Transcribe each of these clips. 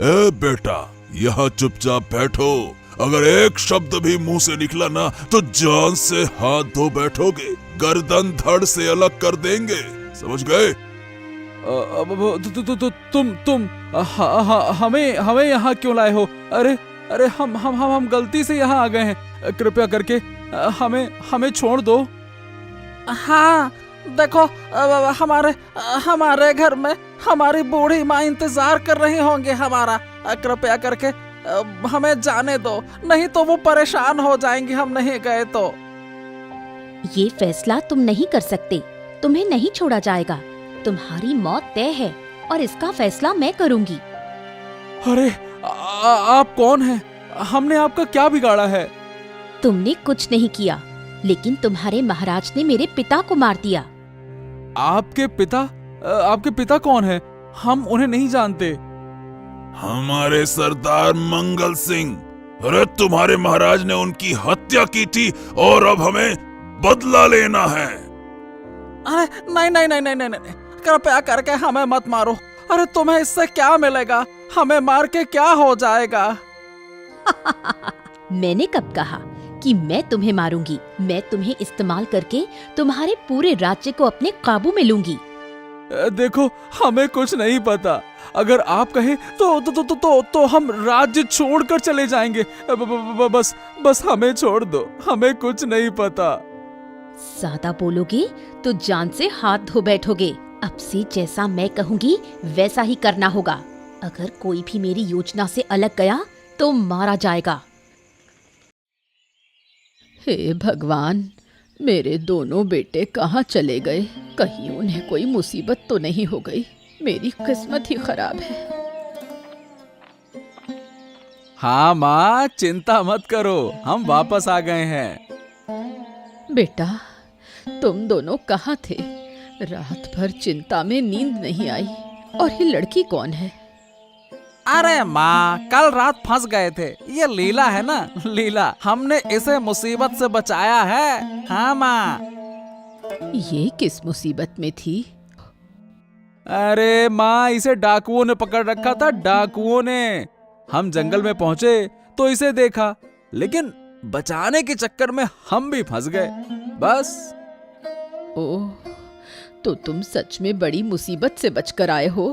ए बेटा, यहाँ चुपचाप बैठो। अगर एक शब्द भी मुंह से निकला ना तो जान से हाथ धो बैठोगे, गर्दन धड़ से अलग कर देंगे, समझ गए? तुम हमें यहाँ क्यों लाए हो? अरे हम गलती से यहाँ आ गए हैं, कृपया करके हमें छोड़ दो। हाँ देखो, हमारे घर में हमारी बूढ़ी माँ इंतजार कर रही होंगी हमारा। कृपया करके हमें जाने दो, नहीं तो वो परेशान हो जाएंगी हम नहीं गए तो। ये फैसला तुम नहीं कर सकते, तुम्हें नहीं छोड़ा जाएगा। तुम्हारी मौत तय है और इसका फैसला मैं करूंगी। अरे आप कौन हैं? हमने आपका क्या बिगाड़ा है? तुमने कुछ नहीं किया, लेकिन तुम्हारे महाराज ने मेरे पिता को मार दिया। आपके पिता कौन है? हम उन्हें नहीं जानते। हमारे सरदार मंगल सिंह। अरे तुम्हारे महाराज ने उनकी हत्या की थी और अब हमें बदला लेना है। अरे नहीं, कृपया करके हमें मत मारो। अरे तुम्हें इससे क्या मिलेगा? हमें मार के क्या हो जाएगा? मैंने कब कहा कि मैं तुम्हें मारूंगी? मैं तुम्हें इस्तेमाल करके तुम्हारे पूरे राज्य को अपने काबू में लूंगी। देखो, हमें कुछ नहीं पता। अगर आप कहें तो हम राज्य छोड़कर चले जाएंगे। बस हमें छोड़ दो, हमें कुछ नहीं पता। ज्यादा बोलोगे तो जान से हाथ धो बैठोगे। अब से जैसा मैं कहूंगी वैसा ही करना होगा। अगर कोई भी मेरी योजना से अलग गया तो मारा जाएगा। हे भगवान, मेरे दोनों बेटे कहाँ चले गए? कहीं उन्हें कोई मुसीबत तो नहीं हो गई? मेरी किस्मत ही खराब है। हाँ माँ, चिंता मत करो, हम वापस आ गए हैं। बेटा, तुम दोनों कहाँ थे? रात भर चिंता में नींद नहीं आई। और ये लड़की कौन है? अरे माँ, कल रात फंस गए थे। ये लीला है ना, लीला। हमने इसे मुसीबत से बचाया है। हाँ माँ। ये किस मुसीबत में थी? अरे माँ, इसे डाकुओं ने पकड़ रखा था, डाकुओं ने। हम जंगल में पहुंचे तो इसे देखा, लेकिन बचाने के चक्कर में हम भी फंस गए, बस। ओह, तो तुम सच में बड़ी मुसीबत से बचकर आए हो।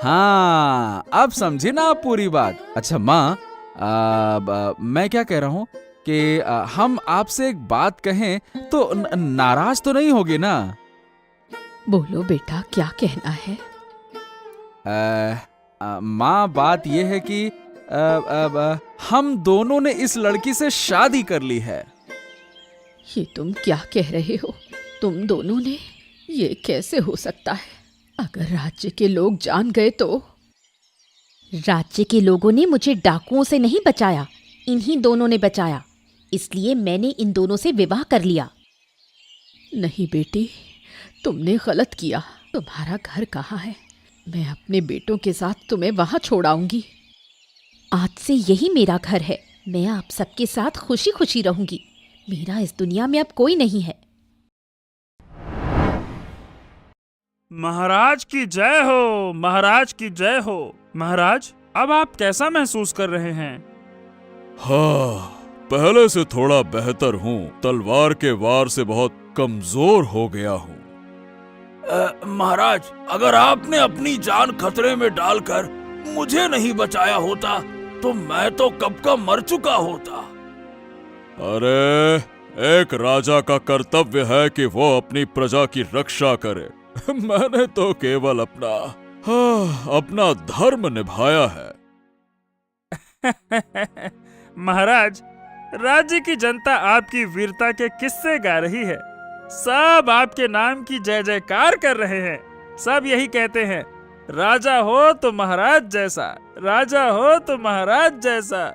हाँ, अब समझी ना आप पूरी बात। अच्छा माँ, मैं क्या कह रहा हूँ कि हम आपसे एक बात कहें तो नाराज तो नहीं होगी ना? बोलो बेटा, क्या कहना है? माँ, बात यह है कि हम दोनों ने इस लड़की से शादी कर ली है। ये तुम क्या कह रहे हो? तुम दोनों ने? ये कैसे हो सकता है? अगर राज्य के लोग जान गए तो? राज्य के लोगों ने मुझे डाकुओं से नहीं बचाया, इन्हीं दोनों ने बचाया। इसलिए मैंने इन दोनों से विवाह कर लिया। नहीं बेटी, तुमने गलत किया। तुम्हारा घर कहाँ है? मैं अपने बेटों के साथ तुम्हें वहां छोड़ाऊंगी। आज से यही मेरा घर है। मैं आप सबके साथ खुशी खुशी रहूंगी। मेरा इस दुनिया में अब कोई नहीं है। महाराज की जय हो, महाराज की जय हो। महाराज, अब आप कैसा महसूस कर रहे हैं? हाँ, पहले से थोड़ा बेहतर हूँ। तलवार के वार से बहुत कमजोर हो गया हूँ। महाराज, अगर आपने अपनी जान खतरे में डालकर मुझे नहीं बचाया होता तो मैं तो कब का मर चुका होता। अरे, एक राजा का कर्तव्य है कि वो अपनी प्रजा की रक्षा करे। मैंने तो केवल अपना धर्म निभाया है। महाराज, राज्य की जनता आपकी वीरता के किस्से गा रही है। सब आपके नाम की जय जयकार कर रहे हैं। सब यही कहते हैं, राजा हो तो महाराज जैसा, राजा हो तो महाराज जैसा।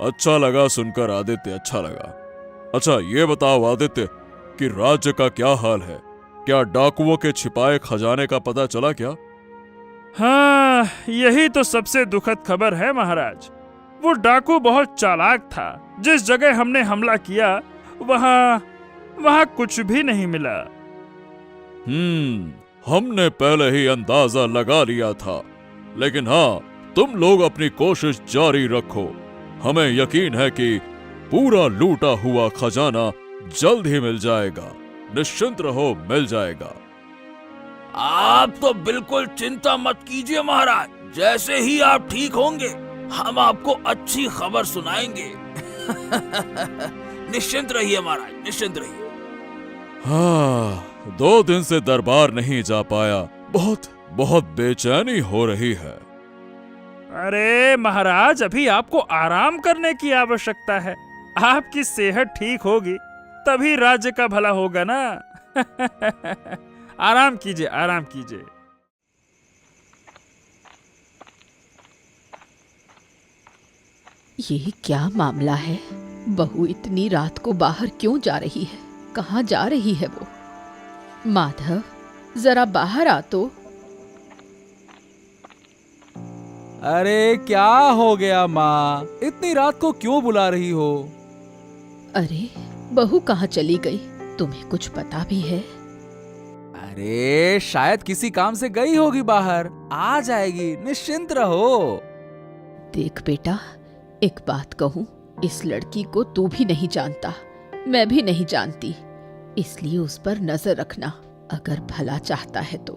अच्छा लगा सुनकर आदित्य, अच्छा लगा। अच्छा ये बताओ आदित्य कि राज्य का क्या हाल है? क्या डाकुओं के छिपाए खजाने का पता चला क्या? हाँ, यही तो सबसे दुखद खबर है महाराज। वो डाकू बहुत चालाक था। जिस जगह हमने हमला किया वहाँ वहाँ कुछ भी नहीं मिला। हमने पहले ही अंदाजा लगा लिया था, लेकिन हाँ, तुम लोग अपनी कोशिश जारी रखो। हमें यकीन है कि पूरा लूटा हुआ खजाना जल्द ही मिल जाएगा। निश्चिंत रहो, मिल जाएगा। आप तो बिल्कुल चिंता मत कीजिए महाराज, जैसे ही आप ठीक होंगे हम आपको अच्छी खबर सुनाएंगे। निश्चिंत रहिए महाराज, निश्चिंत रहिए। हाँ, 2 दिन से दरबार नहीं जा पाया, बहुत बहुत बेचैनी हो रही है। अरे महाराज, अभी आपको आराम करने की आवश्यकता है। आपकी सेहत ठीक होगी तभी राज्य का भला होगा ना। आराम कीजिए, आराम कीजिए। ये क्या मामला है? बहू इतनी रात को बाहर क्यों जा रही है? कहाँ जा रही है वो? माधव, जरा बाहर आ तो। अरे क्या हो गया माँ, इतनी रात को क्यों बुला रही हो? अरे बहू कहाँ चली गई? तुम्हें कुछ पता भी है? अरे शायद किसी काम से गई होगी बाहर, आ जाएगी, निश्चिंत रहो। देख बेटा, एक बात कहूँ, इस लड़की को तू भी नहीं जानता, मैं भी नहीं जानती, इसलिए उस पर नजर रखना अगर भला चाहता है तो।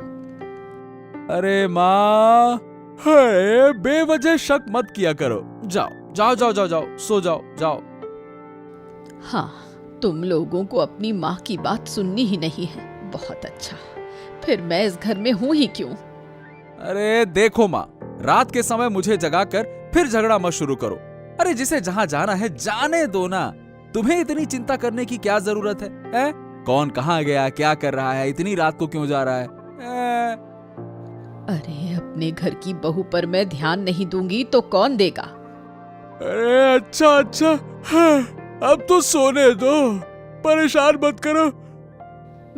अरे माँ, है बेवजह शक मत किया करो। जाओ जाओ जाओ जाओ जाओ, सो जाओ जाओ। हाँ, तुम लोगों को अपनी माँ की बात सुननी ही नहीं है। बहुत अच्छा, फिर मैं इस घर में हूँ ही क्यों? अरे देखो माँ, रात के समय मुझे जगाकर फिर झगड़ा मत शुरू करो। अरे जिसे जहाँ जाना है जाने दो ना, तुम्हें इतनी चिंता करने की क्या जरूरत है? कौन कहाँ गया, क्या कर रहा है, इतनी रात को क्यों जा रहा है? अरे अपने घर की बहू पर मैं ध्यान नहीं दूंगी तो कौन देगा? अरे अच्छा अच्छा, हाँ, अब तो सोने दो, परेशान मत करो।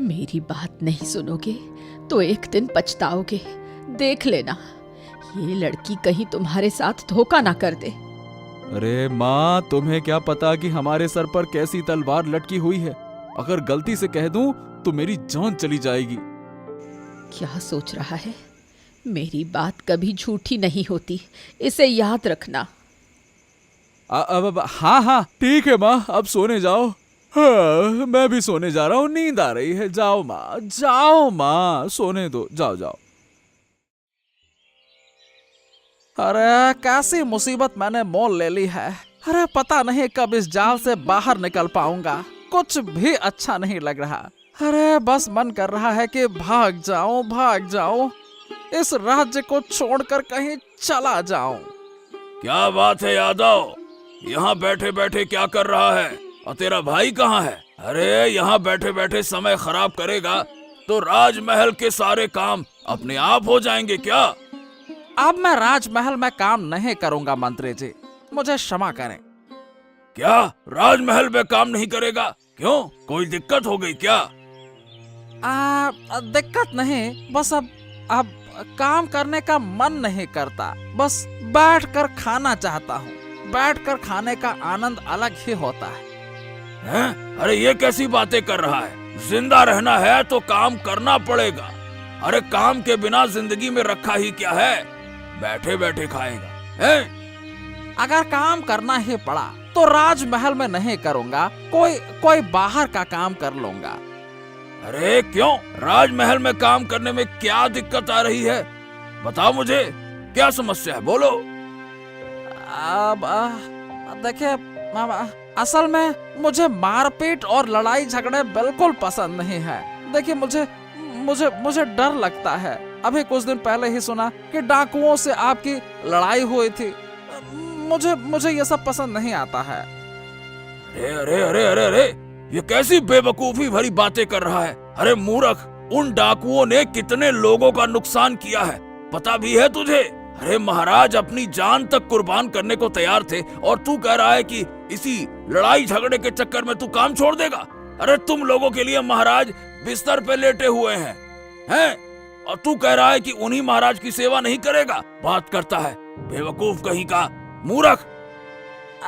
मेरी बात नहीं सुनोगे तो एक दिन पछताओगे। देख लेना, ये लड़की कहीं तुम्हारे साथ धोखा ना कर दे। अरे माँ, तुम्हें क्या पता कि हमारे सर पर कैसी तलवार लटकी हुई है। अगर गलती से कह दूं तो मेरी जान चली जाएगी। क्या सोच रहा है? मेरी बात कभी झूठी नहीं होती, इसे याद रखना। अब हाँ हाँ ठीक है माँ, अब सोने जाओ। हाँ, मैं भी सोने जा रहा हूँ, नींद आ रही है। जाओ माँ, जाओ माँ, सोने दो, जाओ जाओ। अरे कैसी मुसीबत मैंने मोल ले ली है। अरे पता नहीं कब इस जाल से बाहर निकल पाऊंगा, कुछ भी अच्छा नहीं लग रहा। अरे बस मन कर रहा है कि भाग जाऊं, इस राज्य को छोड़कर कहीं चला जाऊं। क्या बात है यादव, यहाँ बैठे बैठे क्या कर रहा है? और तेरा भाई कहाँ है? अरे यहाँ बैठे बैठे समय खराब करेगा तो राजमहल के सारे काम अपने आप हो जाएंगे क्या? अब मैं राजमहल में काम नहीं करूंगा मंत्री जी, मुझे क्षमा करें। क्या राजमहल में काम नहीं करेगा? क्यों, कोई दिक्कत हो गई क्या? दिक्कत नहीं, बस अब काम करने का मन नहीं करता, बस बैठकर खाना चाहता हूँ। बैठकर खाने का आनंद अलग ही होता है। हैं? अरे ये कैसी बातें कर रहा है? जिंदा रहना है तो काम करना पड़ेगा। अरे काम के बिना जिंदगी में रखा ही क्या है? बैठे बैठे खाएगा हैं? अगर काम करना ही पड़ा तो राजमहल में नहीं करूंगा, कोई बाहर का काम कर लूंगा। अरे क्यों, राजमहल में काम करने में क्या दिक्कत आ रही है? बताओ मुझे, क्या समस्या है, बोलो। अब देखिए, असल में मुझे मारपीट और लड़ाई झगड़े बिल्कुल पसंद नहीं है। देखिए मुझे डर लगता है। अभी कुछ दिन पहले ही सुना कि डाकुओं से आपकी लड़ाई हुई थी। मुझे ये सब पसंद नहीं आता है। अरे अरे अरे अरे अरे, ये कैसी बेवकूफी भरी बातें कर रहा है? अरे मूर्ख, उन डाकुओं ने कितने लोगों का नुकसान किया है, पता भी है तुझे? अरे महाराज अपनी जान तक कुर्बान करने को तैयार थे और तू कह रहा है कि इसी लड़ाई झगड़े के चक्कर में तू काम छोड़ देगा? अरे तुम लोगों के लिए महाराज बिस्तर पे लेटे हुए हैं? और तू कह रहा है कि उन्हीं महाराज की सेवा नहीं करेगा? बात करता है, बेवकूफ कहीं का, मूर्ख।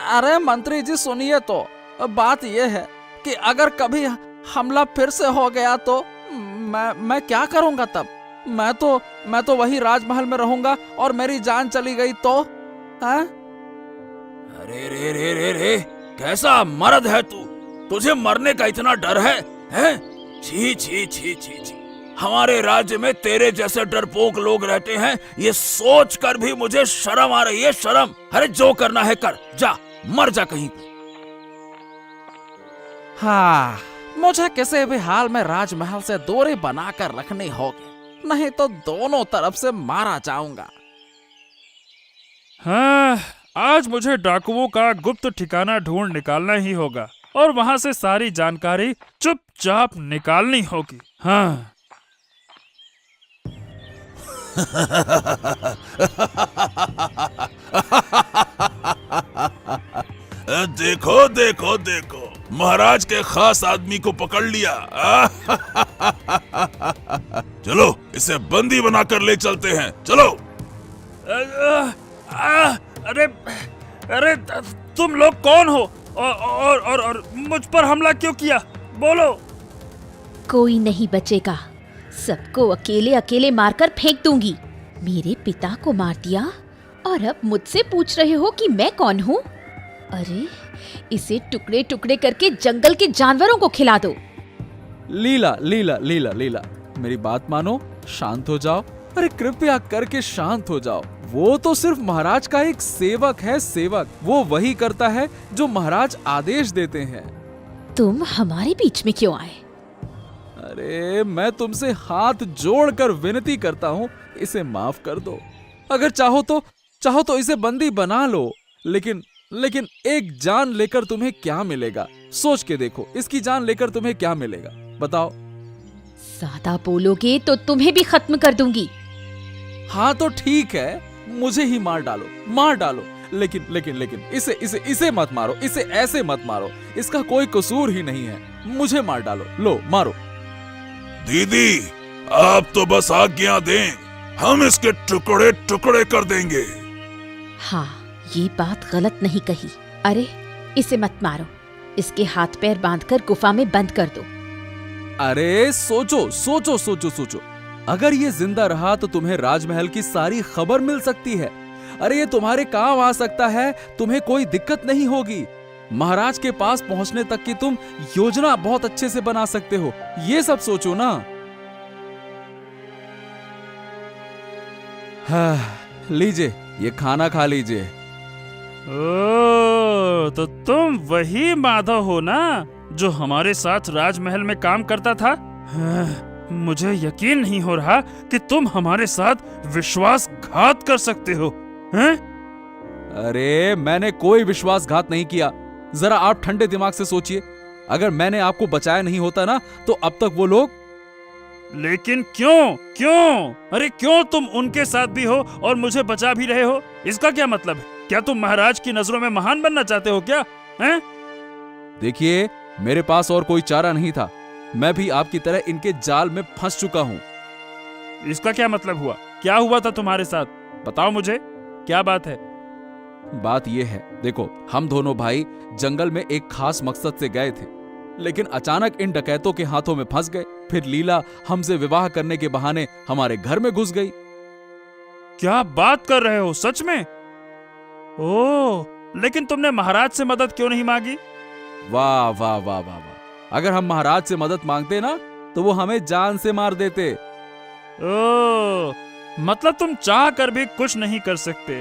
अरे मंत्री जी सुनिए तो, बात यह है कि अगर कभी हमला फिर से हो गया तो मैं क्या करूंगा तब? मैं तो वही राजमहल में रहूंगा और मेरी जान चली गई तो? हैं? अरे रे रे रे रे, कैसा मर्द है तू? तुझे मरने का इतना डर है? हैं? छी छी छी छी छी, हमारे राज्य में तेरे जैसे डरपोक लोग रहते हैं, ये सोच कर भी मुझे शर्म आ रही है, शर्म। अरे जो करना है कर, जा मर जा कहीं पे। हाँ, मुझे किसी भी हाल में राजमहल से दूरी बनाकर रखनी होगी, नहीं तो दोनों तरफ से मारा जाऊंगा। हाँ, आज मुझे डाकुओं का गुप्त ठिकाना ढूंढ निकालना ही होगा और वहां से सारी जानकारी चुपचाप निकालनी होगी। हाँ। देखो देखो देखो, महाराज के खास आदमी को पकड़ लिया। चलो इसे बंदी बनाकर ले चलते हैं, चलो। अरे अरे, तुम लोग कौन हो और मुझ पर हमला क्यों किया? बोलो। कोई नहीं बचेगा, सबको अकेले अकेले मारकर फेंक दूंगी। मेरे पिता को मार दिया और अब मुझसे पूछ रहे हो कि मैं कौन हूँ? अरे इसे टुकड़े टुकड़े करके जंगल के जानवरों को खिला दो। लीला लीला लीला लीला, मेरी बात मानो, शांत हो जाओ। अरे कृपया करके शांत हो जाओ। वो तो सिर्फ महाराज का एक सेवक है, सेवक। वो वही करता है जो महाराज आदेश देते हैं। तुम हमारे बीच में क्यों आए? अरे मैं तुमसे हाथ जोड़कर विनती करता हूँ, इसे माफ कर दो। अगर चाहो तो इसे बंदी बना लो, लेकिन एक जान लेकर तुम्हें क्या मिलेगा? सोच के देखो, इसकी जान लेकर तुम्हें क्या मिलेगा, बताओ। ज्यादा बोलोगे तो तुम्हें भी खत्म कर दूंगी। हाँ तो ठीक है, मुझे ही मार डालो, लेकिन इसे मत मारो, इसे ऐसे मत मारो, इसका कोई कसूर ही नहीं है। मुझे मार डालो, लो मारो। दीदी, आप तो बस आज्ञा दें, हम इसके टुकड़े टुकड़े कर देंगे। हाँ, ये बात गलत नहीं कही। अरे इसे मत मारो, इसके हाथ पैर बांधकर गुफा में बंद कर दो। अरे सोचो, अगर ये जिंदा रहा तो तुम्हें राजमहल की सारी खबर मिल सकती है। अरे ये तुम्हारे काम आ सकता है, तुम्हें कोई दिक्कत नहीं होगी। महाराज के पास पहुंचने तक की तुम योजना बहुत अच्छे से बना सकते हो, ये सब सोचो ना। हाँ, लीजिए, ये खाना खा लीजिए। ओ, तो तुम वही माधव हो ना जो हमारे साथ राजमहल में काम करता था? हाँ, मुझे यकीन नहीं हो रहा कि तुम हमारे साथ विश्वासघात कर सकते हो। हैं? अरे मैंने कोई विश्वासघात नहीं किया। जरा आप ठंडे दिमाग से सोचिए, अगर मैंने आपको बचाया नहीं होता ना तो अब तक वो लोग। लेकिन क्यों? अरे क्यों तुम उनके साथ भी हो और मुझे बचा भी रहे हो? इसका क्या मतलब है? क्या तुम महाराज की नजरों में महान बनना चाहते हो क्या? हैं? देखिए, मेरे पास और कोई चारा नहीं था। मैं भी आपकी तरह इनके जाल में फंस चुका हूँ। इसका क्या मतलब हुआ? क्या हुआ था तुम्हारे साथ? बताओ मुझे, क्या बात है? बात यह है, देखो, हम दोनों भाई जंगल में एक खास मकसद से गए थे, लेकिन अचानक इन डकैतों के हाथों में फंस गए। फिर लीला हमसे विवाह करने के बहाने हमारे घर में घुस गई। क्या बात कर रहे हो? सच में? ओह, लेकिन तुमने महाराज से मदद क्यों नहीं मांगी? वाह वाह वाह वाह वाह, अगर हम महाराज से मदद मांगते ना तो वो हमें जान से मार देते। ओह, मतलब तुम चाह कर भी कुछ नहीं कर सकते,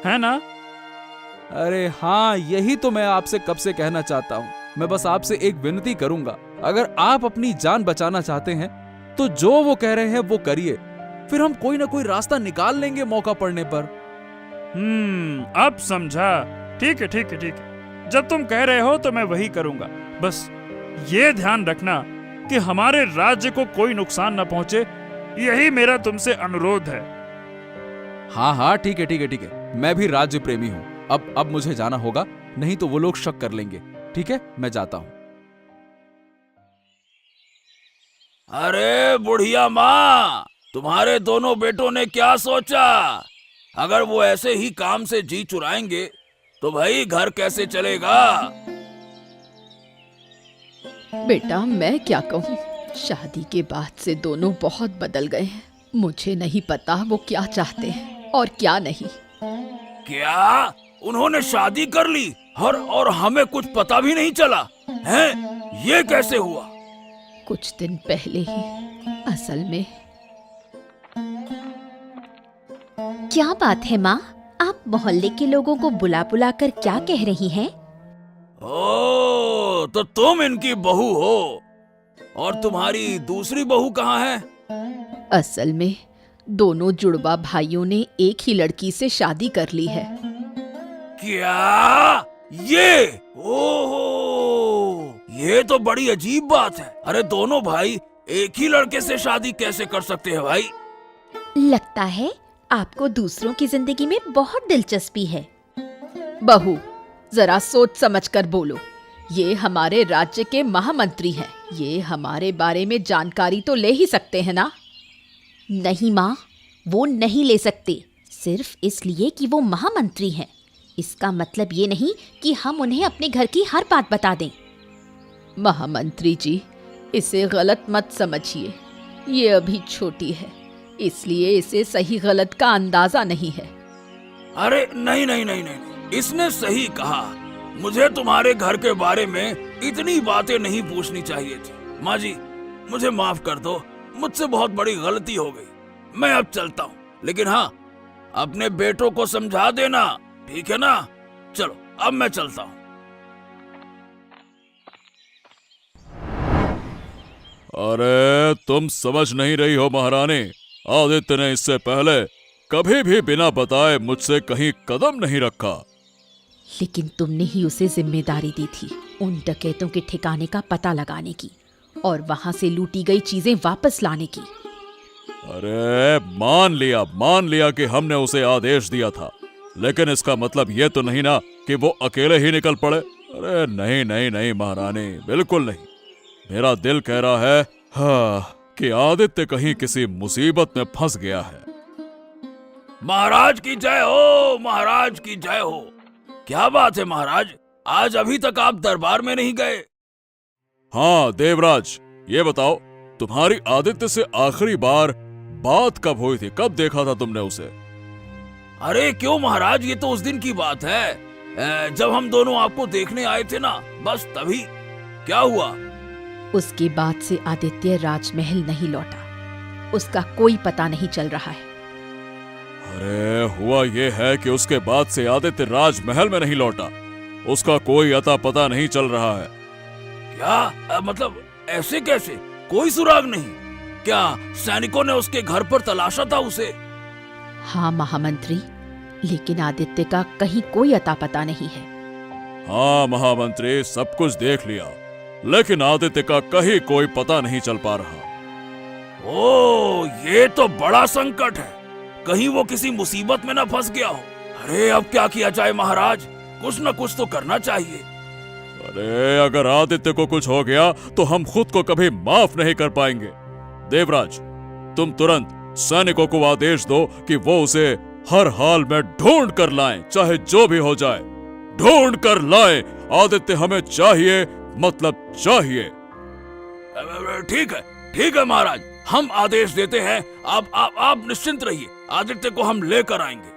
है ना? अरे हाँ, यही तो मैं आपसे कब से कहना चाहता हूँ। मैं बस आपसे एक विनती करूंगा, अगर आप अपनी जान बचाना चाहते हैं तो जो वो कह रहे हैं वो करिए, फिर हम कोई ना कोई रास्ता निकाल लेंगे मौका पड़ने पर। अब समझा। ठीक है। जब तुम कह रहे हो तो मैं वही करूंगा। बस ये ध्यान रखना कि हमारे राज्य को कोई नुकसान न पहुंचे, यही मेरा तुमसे अनुरोध है। हाँ, ठीक है। मैं भी राज्य प्रेमी हूँ। अब मुझे जाना होगा, नहीं तो वो लोग शक कर लेंगे। ठीक है, मैं जाता हूँ। अरे बुढ़िया माँ, तुम्हारे दोनों बेटों ने क्या सोचा? अगर वो ऐसे ही काम से जी चुराएंगे तो भाई घर कैसे चलेगा? बेटा मैं क्या कहूँ, शादी के बाद से दोनों बहुत बदल गए हैं। मुझे नहीं पता वो क्या चाहते हैं और क्या नहीं। क्या उन्होंने शादी कर ली और हमें कुछ पता भी नहीं चला? हैं? ये कैसे हुआ? कुछ दिन पहले ही। असल में क्या बात है माँ, आप मोहल्ले के लोगों को बुला बुला कर क्या कह रही हैं? ओ, तो तुम इनकी बहू हो। और तुम्हारी दूसरी बहू कहाँ है? असल में दोनों जुड़वा भाइयों ने एक ही लड़की से शादी कर ली है। क्या? ये? ओहो, ये तो बड़ी अजीब बात है। अरे दोनों भाई एक ही लड़के से शादी कैसे कर सकते हैं भाई? लगता है आपको दूसरों की जिंदगी में बहुत दिलचस्पी है। बहू जरा सोच समझ कर बोलो, ये हमारे राज्य के महामंत्री हैं, ये हमारे बारे में जानकारी तो ले ही सकते हैं ना। नहीं माँ, वो नहीं ले सकते, सिर्फ इसलिए कि वो महामंत्री हैं। इसका मतलब ये नहीं कि हम उन्हें अपने घर की हर बात बता दें। महामंत्री जी, इसे गलत मत समझिए, ये अभी छोटी है, इसलिए इसे सही गलत का अंदाजा नहीं है। अरे नहीं नहीं नहीं नहीं, इसने सही कहा। मुझे तुम्हारे घर के बारे में इतनी बातें नहीं पूछनी चाहिए थी। माँ जी, मुझे माफ कर दो, मुझसे बहुत बड़ी गलती हो गई। मैं अब चलता हूँ, लेकिन हाँ, अपने बेटों को समझा देना, ठीक है ना? चलो अब मैं चलता हूँ। अरे तुम समझ नहीं रही हो महारानी, आदित्य ने इससे पहले कभी भी बिना बताए मुझसे कहीं कदम नहीं रखा। लेकिन तुमने ही उसे जिम्मेदारी दी थी उन डकैतों के ठिकाने का पता लगाने की और वहां से लूटी गई चीजें वापस लाने की। अरे मान लिया कि हमने उसे आदेश दिया था, लेकिन इसका मतलब ये तो नहीं ना कि वो अकेले ही निकल पड़े। अरे नहीं नहीं नहीं महारानी, बिल्कुल नहीं। मेरा दिल कह रहा है कि आदित्य कहीं किसी मुसीबत में फंस गया है। महाराज की जय हो, महाराज की जय हो। क्या बात है महाराज, आज अभी तक आप दरबार में नहीं गए? हाँ देवराज, ये बताओ तुम्हारी आदित्य से आखिरी बार बात कब हुई थी? कब देखा था तुमने उसे? अरे क्यों महाराज, ये तो उस दिन की बात है जब हम दोनों आपको देखने आए थे ना, बस तभी। क्या हुआ? उसके बाद से आदित्य राजमहल नहीं लौटा, उसका कोई पता नहीं चल रहा है। अरे हुआ ये है कि उसके बाद से आदित्य राजमहल में नहीं लौटा, उसका कोई अता पता नहीं चल रहा है। क्या मतलब ऐसे कैसे? कोई सुराग नहीं? क्या सैनिकों ने उसके घर पर तलाशा था उसे? हाँ महामंत्री, लेकिन आदित्य का कहीं कोई अता पता नहीं है। हाँ महामंत्री, सब कुछ देख लिया, लेकिन आदित्य का कहीं कोई पता नहीं चल पा रहा। ओ, ये तो बड़ा संकट है, कहीं वो किसी मुसीबत में ना फंस गया हो। अरे अब क्या किया जाए महाराज, कुछ न कुछ तो करना चाहिए। अरे अगर आदित्य को कुछ हो गया तो हम खुद को कभी माफ नहीं कर पाएंगे। देवराज, तुम तुरंत सैनिकों को आदेश दो कि वो उसे हर हाल में ढूंढ कर लाएं, चाहे जो भी हो जाए, ढूंढ कर लाएं। आदित्य हमें चाहिए, मतलब चाहिए। ठीक है महाराज, हम आदेश देते हैं। आप निश्चिंत रहिए, आदित्य को हम लेकर आएंगे।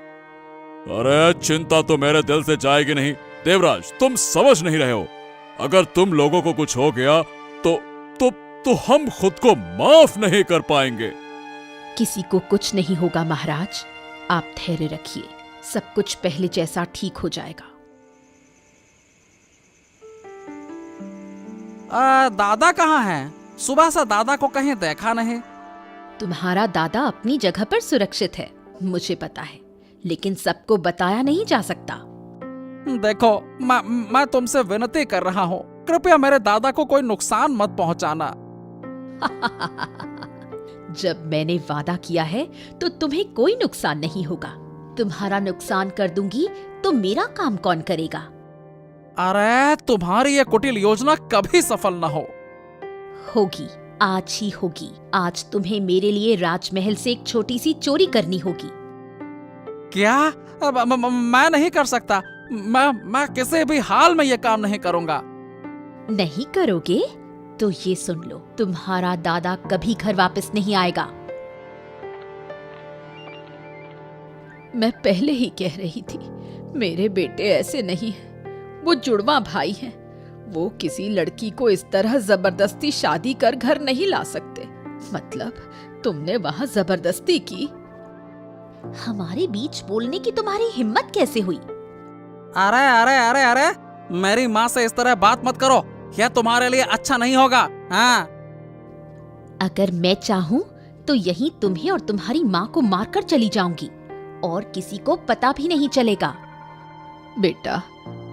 अरे चिंता तो मेरे दिल से जाएगी नहीं। देवराज, तुम समझ नहीं रहे हो, अगर तुम लोगों को कुछ हो गया तो हम खुद को माफ नहीं कर पाएंगे। किसी को कुछ नहीं होगा महाराज, आप धैर्य रखिए, सब कुछ पहले जैसा ठीक हो जाएगा। दादा कहाँ हैं? सुबह से दादा को कहीं देखा नहीं। तुम्हारा दादा अपनी जगह पर सुरक्षित है, मुझे पता है, लेकिन सबको बताया नहीं जा सकता। देखो, मैं तुमसे विनती कर रहा हूँ, कृपया मेरे दादा को कोई नुकसान मत पहुँचाना। जब मैंने वादा किया है तो तुम्हें कोई नुकसान नहीं होगा। तुम्हारा नुकसान कर दूंगी तो मेरा काम कौन करेगा? अरे तुम्हारी ये कुटिल योजना कभी सफल न हो। होगी, आज ही होगी। आज तुम्हें मेरे लिए राजमहल से एक छोटी सी चोरी करनी होगी। क्या? मैं नहीं कर सकता। मैं किसी भी हाल में ये काम नहीं करूंगा। नहीं करोगे? तो ये सुन लो, तुम्हारा दादा कभी घर वापस नहीं आएगा। मैं पहले ही कह रही थी, मेरे बेटे ऐसे नहीं हैं। वो जुड़वा भाई हैं। वो किसी लड़की को इस तरह जबरदस्ती शादी कर घर नहीं ला सकते। मतलब तुमने वहां जबरदस्ती की? हमारे बीच बोलने की तुम्हारी हिम्मत कैसे हुई? अरे अरे अरे अरे, मेरी माँ से इस तरह बात मत करो, यह तुम्हारे लिए अच्छा नहीं होगा। हाँ, अगर मैं चाहूं तो यहीं तुम्हें और तुम्हारी माँ को मारकर चली जाऊंगी और किसी को पता भी नहीं चलेगा। बेटा,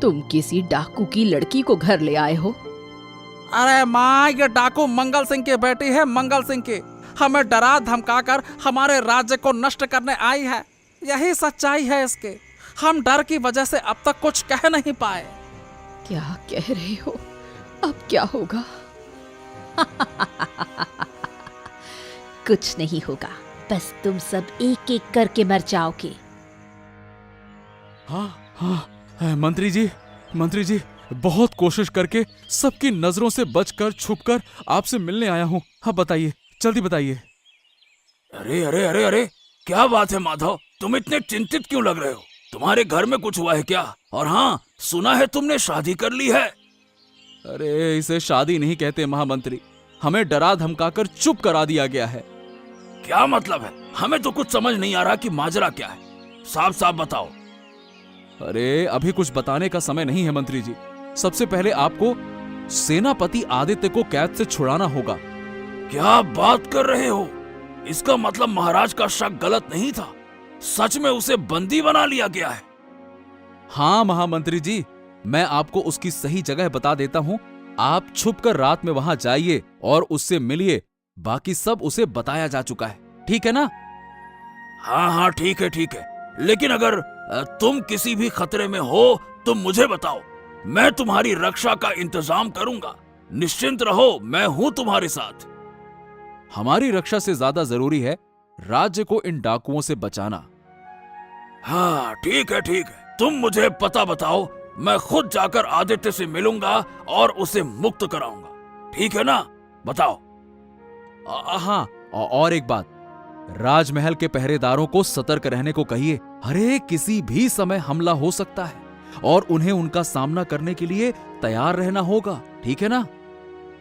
तुम किसी डाकू की लड़की को घर ले आए हो। अरे माँ, ये डाकू मंगल सिंह की बेटी है, मंगल सिंह की। हमें डरा धमकाकर हमारे राज्य को नष्ट करने आई है। यही सच्चाई है इसकी। हम डर की वजह से अब तक कुछ कह नहीं पाए। क्या कह रहे हो? अब क्या होगा? कुछ नहीं होगा, बस तुम सब एक एक करके मर जाओगे। हाँ, मंत्री जी, बहुत कोशिश करके सबकी नजरों से बचकर छुपकर आपसे मिलने आया हूँ। हाँ बताइए, जल्दी बताइए। अरे अरे अरे अरे, क्या बात है माधव, तुम इतने चिंतित क्यों लग रहे हो? तुम्हारे घर में कुछ हुआ है क्या? और हाँ, सुना है तुमने शादी कर ली है। अरे इसे शादी नहीं कहते महामंत्री, हमें डरा धमकाकर चुप करा दिया गया है। क्या मतलब है? हमें तो कुछ समझ नहीं आ रहा कि माजरा क्या है। साफ साफ बताओ। अरे अभी कुछ बताने का समय नहीं है मंत्री जी। सबसे पहले आपको सेनापति आदित्य को कैद से छुड़ाना होगा। क्या बात कर रहे हो? इसका मतलब महाराज का शक गलत नहीं था, सच में उसे बंदी बना लिया गया है। हाँ महामंत्री जी, मैं आपको उसकी सही जगह बता देता हूँ। आप छुपकर रात में वहां जाइए और उससे मिलिए। बाकी सब उसे बताया जा चुका है, ठीक है ना? हाँ हाँ, ठीक है ठीक है, लेकिन अगर तुम किसी भी खतरे में हो तो मुझे बताओ, मैं तुम्हारी रक्षा का इंतजाम करूंगा। निश्चिंत रहो, मैं हूं तुम्हारे साथ। हमारी रक्षा से ज्यादा जरूरी है राज्य को इन डाकुओं से बचाना। हाँ ठीक है ठीक है, तुम मुझे पता बताओ, मैं खुद जाकर आदित्य से मिलूंगा और उसे मुक्त कराऊंगा। ठीक है ना? बताओ। हाँ, और एक बात, राजमहल के पहरेदारों को सतर्क रहने को कहिए। अरे किसी भी समय हमला हो सकता है और उन्हें उनका सामना करने के लिए तैयार रहना होगा, ठीक है ना?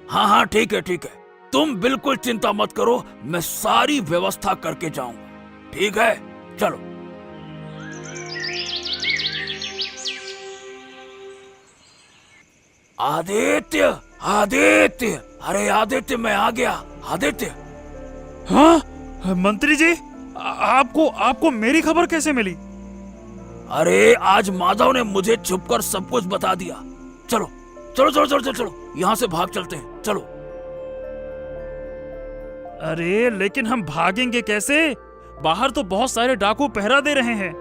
हाँ हाँ ठीक है ठीक है, तुम बिल्कुल चिंता मत करो, मैं सारी व्यवस्था करके जाऊंगा। ठीक है, चलो। आदित्य, आदित्य, अरे आदित्य, मैं आ गया। आदित्य। हाँ मंत्री जी, आपको मेरी खबर कैसे मिली? अरे आज माधव ने मुझे छुपकर सब कुछ बता दिया। चलो चलो चलो चलो चलो चलो, यहाँ से भाग चलते हैं, चलो। अरे लेकिन हम भागेंगे कैसे? बाहर तो बहुत सारे डाकू पहरा दे रहे हैं।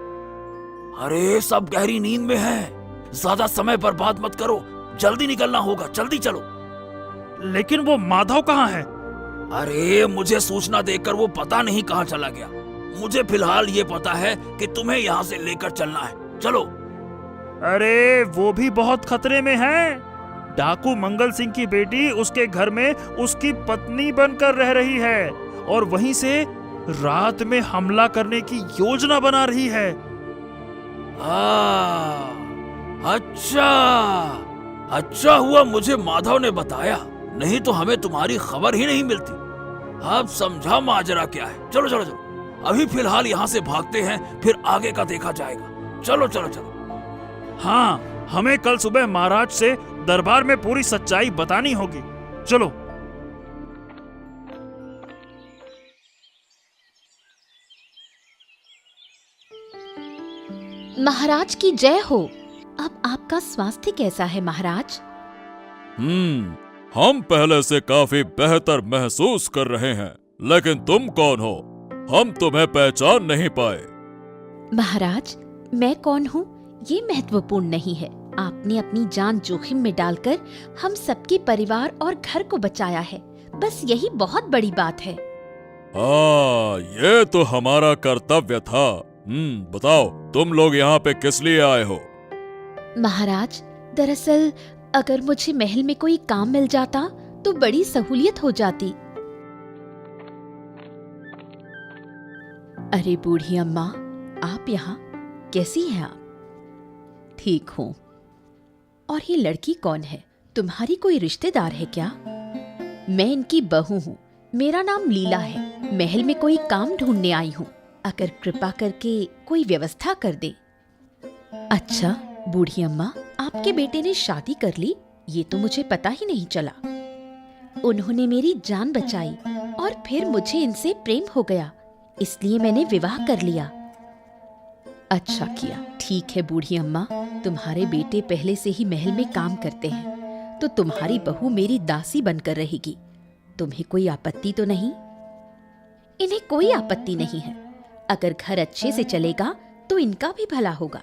अरे सब गहरी नींद में हैं, ज्यादा समय बर्बाद मत करो, जल्दी निकलना होगा, जल्दी चलो। लेकिन वो माधव कहाँ है? अरे मुझे सूचना देकर वो पता नहीं कहाँ चला गया। मुझे फिलहाल ये पता है कि तुम्हें यहाँ से लेकर चलना है, चलो। अरे वो भी बहुत खतरे में है। डाकू मंगल सिंह की बेटी उसके घर में उसकी पत्नी बनकर रह रही है और वहीं से रात में हमला करने की योजना बना रही है। अच्छा अच्छा हुआ मुझे माधव ने बताया, नहीं तो हमें तुम्हारी खबर ही नहीं मिलती। अब समझा माजरा क्या है। चलो चलो चलो, अभी फिलहाल यहाँ से भागते हैं, फिर आगे का देखा जाएगा। चलो चलो चलो। हाँ, हमें कल सुबह महाराज से दरबार में पूरी सच्चाई बतानी होगी। चलो। महाराज की जय हो। अब आपका स्वास्थ्य कैसा है महाराज? हम पहले से काफी बेहतर महसूस कर रहे हैं, लेकिन तुम कौन हो? हम तुम्हें पहचान नहीं पाए। महाराज, मैं कौन हूँ ये महत्वपूर्ण नहीं है। आपने अपनी जान जोखिम में डालकर हम सबके परिवार और घर को बचाया है, बस यही बहुत बड़ी बात है। ये तो हमारा कर्तव्य था। बताओ, तुम लोग यहाँ पे किस लिए आए हो? महाराज, दरअसल अगर मुझे महल में कोई काम मिल जाता तो बड़ी सहूलियत हो जाती। अरे बूढ़ी अम्मा, आप यहाँ? कैसी हैं आप? ठीक हूँ। और ये लड़की कौन है? तुम्हारी कोई रिश्तेदार है क्या? मैं इनकी बहू हूँ। मेरा नाम लीला है। महल में कोई काम ढूंढने आई हूँ। अगर कृपा करके कोई व्यवस्था कर दे। अच्छा बूढ़ी अम्मा, आपके बेटे ने शादी कर ली? ये तो मुझे पता ही नहीं चला। उन्होंने मेरी जान बचाई और फिर मुझे इनसे प्रेम हो गया, इसलिए मैंने विवाह कर लिया। अच्छा किया। ठीक है बूढ़ी अम्मा, तुम्हारे बेटे पहले से ही महल में काम करते हैं, तो तुम्हारी बहू मेरी दासी बनकर रहेगी। तुम्हें कोई आपत्ति तो नहीं? इन्हें कोई आपत्ति नहीं है। अगर घर अच्छे से चलेगा तो इनका भी भला होगा।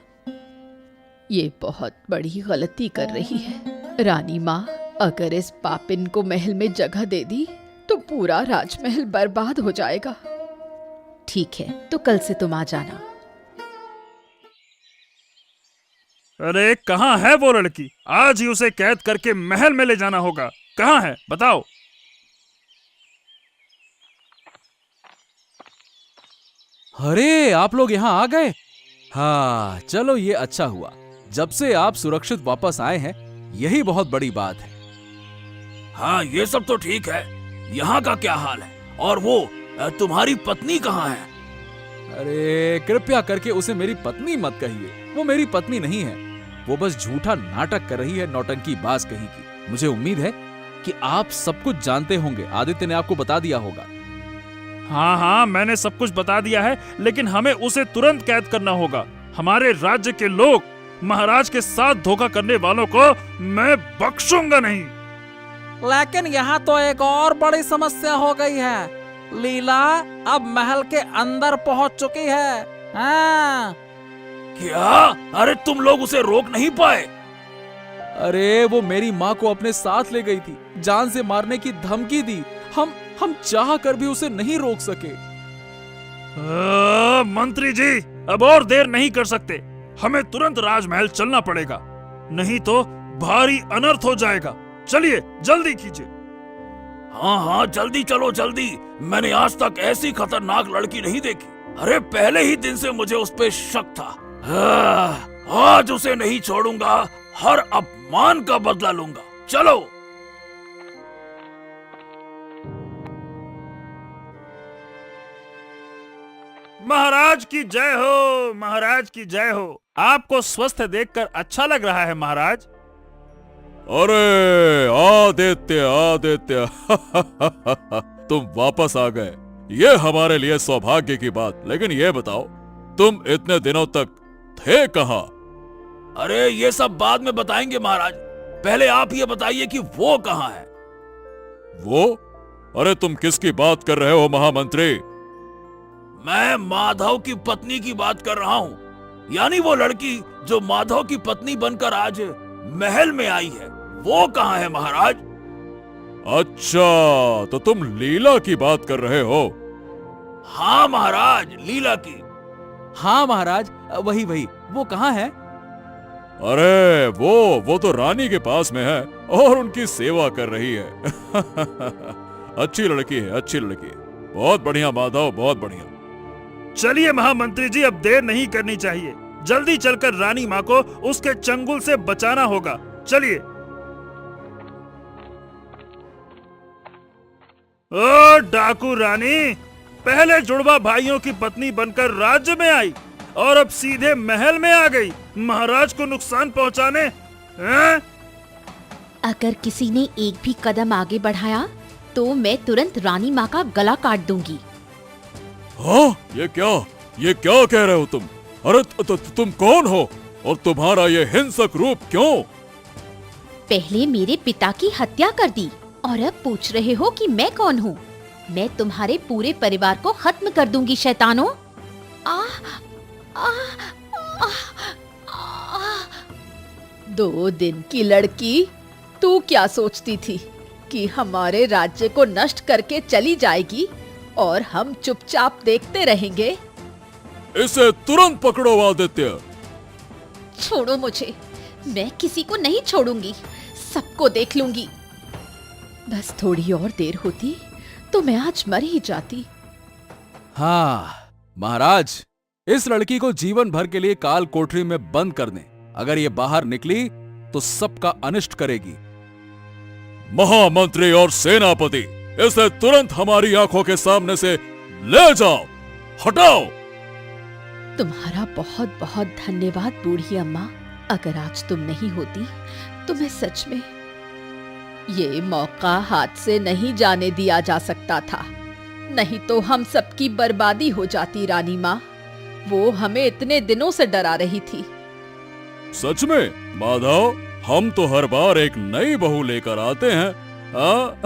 ये बहुत बड़ी गलती कर रही है रानी माँ। अगर इस पापिन को महल में जगह दे दी तो पूरा राजमहल बर्बाद हो जाएगा। ठीक है, तो कल से तुम आ जाना। अरे कहाँ है वो लड़की? आज ही उसे कैद करके महल में ले जाना होगा। कहाँ है बताओ? अरे आप लोग यहाँ आ गए? हाँ चलो, ये अच्छा हुआ। जब से आप सुरक्षित वापस आए हैं, यही बहुत बड़ी बात है। हाँ ये सब तो ठीक है। यहाँ का क्या हाल है? और वो तुम्हारी पत्नी कहाँ है? अरे कृपया करके उसे मेरी पत्नी मत कहिए। वो मेरी पत्नी नहीं है। वो बस झूठा नाटक कर रही है, नौटंकी बाज कहीं की। मुझे उम्मीद है कि आप सब कुछ जानते होंगे। आदित्य ने आपको बता दिया होगा। हाँ हाँ, मैंने सब कुछ बता दिया है, लेकिन हमें उसे तुरंत कैद करना होगा। हमारे राज्य के लोग महाराज के साथ धोखा करने वालों को मैं बख्शूंगा नहीं। लेकिन यहाँ तो एक और बड़ी समस्या हो गई है। लीला अब महल के अंदर पहुँच चुकी है। हाँ। क्या? अरे तुम लोग उसे रोक नहीं पाए? अरे वो मेरी माँ को अपने साथ ले गई थी, जान से मारने की धमकी दी। हम चाह कर भी उसे नहीं रोक सके। मंत्री जी, अब और देर नहीं कर सकते। हमें तुरंत राजमहल चलना पड़ेगा, नहीं तो भारी अनर्थ हो जाएगा। चलिए जल्दी कीजिए। हाँ हाँ जल्दी चलो जल्दी। मैंने आज तक ऐसी खतरनाक लड़की नहीं देखी। अरे पहले ही दिन से मुझे उस पे शक था। आज उसे नहीं छोड़ूंगा। हर अपमान का बदला लूंगा। चलो। महाराज की जय हो, महाराज की जय हो। आपको स्वस्थ देखकर अच्छा लग रहा है महाराज। अरे आदित्य आदित्य तुम वापस आ गए। ये हमारे लिए सौभाग्य की बात। लेकिन ये बताओ, तुम इतने दिनों तक थे कहाँ? अरे ये सब बाद में बताएंगे महाराज। पहले आप ये बताइए कि वो कहाँ है? वो? अरे तुम किसकी बात कर रहे हो महामंत्री? मैं माधव की पत्नी की बात कर रहा हूँ। यानी वो लड़की जो माधव की पत्नी बनकर आज महल में आई है, वो कहाँ है महाराज? अच्छा, तो तुम लीला की बात कर रहे हो? हाँ महाराज, लीला की। हाँ महाराज, वही वही। वो कहाँ है? अरे वो तो रानी के पास में है और उनकी सेवा कर रही है। अच्छी लड़की है, अच्छी लड़की है। बहुत बढ़िया माधव, बहुत बढ़िया। चलिए महामंत्री जी, अब देर नहीं करनी चाहिए। जल्दी चलकर रानी माँ को उसके चंगुल से बचाना होगा। चलिए। ओ डाकू रानी, पहले जुड़वा भाइयों की पत्नी बनकर राज्य में आई और अब सीधे महल में आ गई महाराज को नुकसान पहुंचाने। हैं? अगर किसी ने एक भी कदम आगे बढ़ाया तो मैं तुरंत रानी माँ का गला काट दूंगी। हाँ, ये क्या कह रहे हो तुम? अरे तुम कौन हो और तुम्हारा ये हिंसक रूप क्यों? पहले मेरे पिता की हत्या कर दी और अब पूछ रहे हो कि मैं कौन हूँ? मैं तुम्हारे पूरे परिवार को खत्म कर दूंगी शैतानों। दो दिन की लड़की, तू क्या सोचती थी कि हमारे राज्य को नष्ट करके चली जाएगी और हम चुपचाप देखते रहेंगे? इसे तुरंत पकड़ो आदित्य। छोड़ो मुझे, मैं किसी को नहीं छोड़ूंगी, सबको देख लूंगी। बस थोड़ी और देर होती तो मैं आज मर ही जाती। हाँ महाराज, इस लड़की को जीवन भर के लिए काल कोठरी में बंद कर दें। अगर ये बाहर निकली तो सबका अनिष्ट करेगी। महामंत्री और सेनापति, इसे तुरंत हमारी आंखों के सामने से ले जाओ, हटाओ। तुम्हारा बहुत बहुत धन्यवाद बूढ़ी अम्मा। अगर आज तुम नहीं होती तो मैं सच में ये मौका हाथ से नहीं जाने दिया जा सकता था। नहीं तो हम सबकी बर्बादी हो जाती रानी माँ। वो हमें इतने दिनों से डरा रही थी। सच में माधव, हम तो हर बार एक नई बहू लेकर आते हैं। हाँ?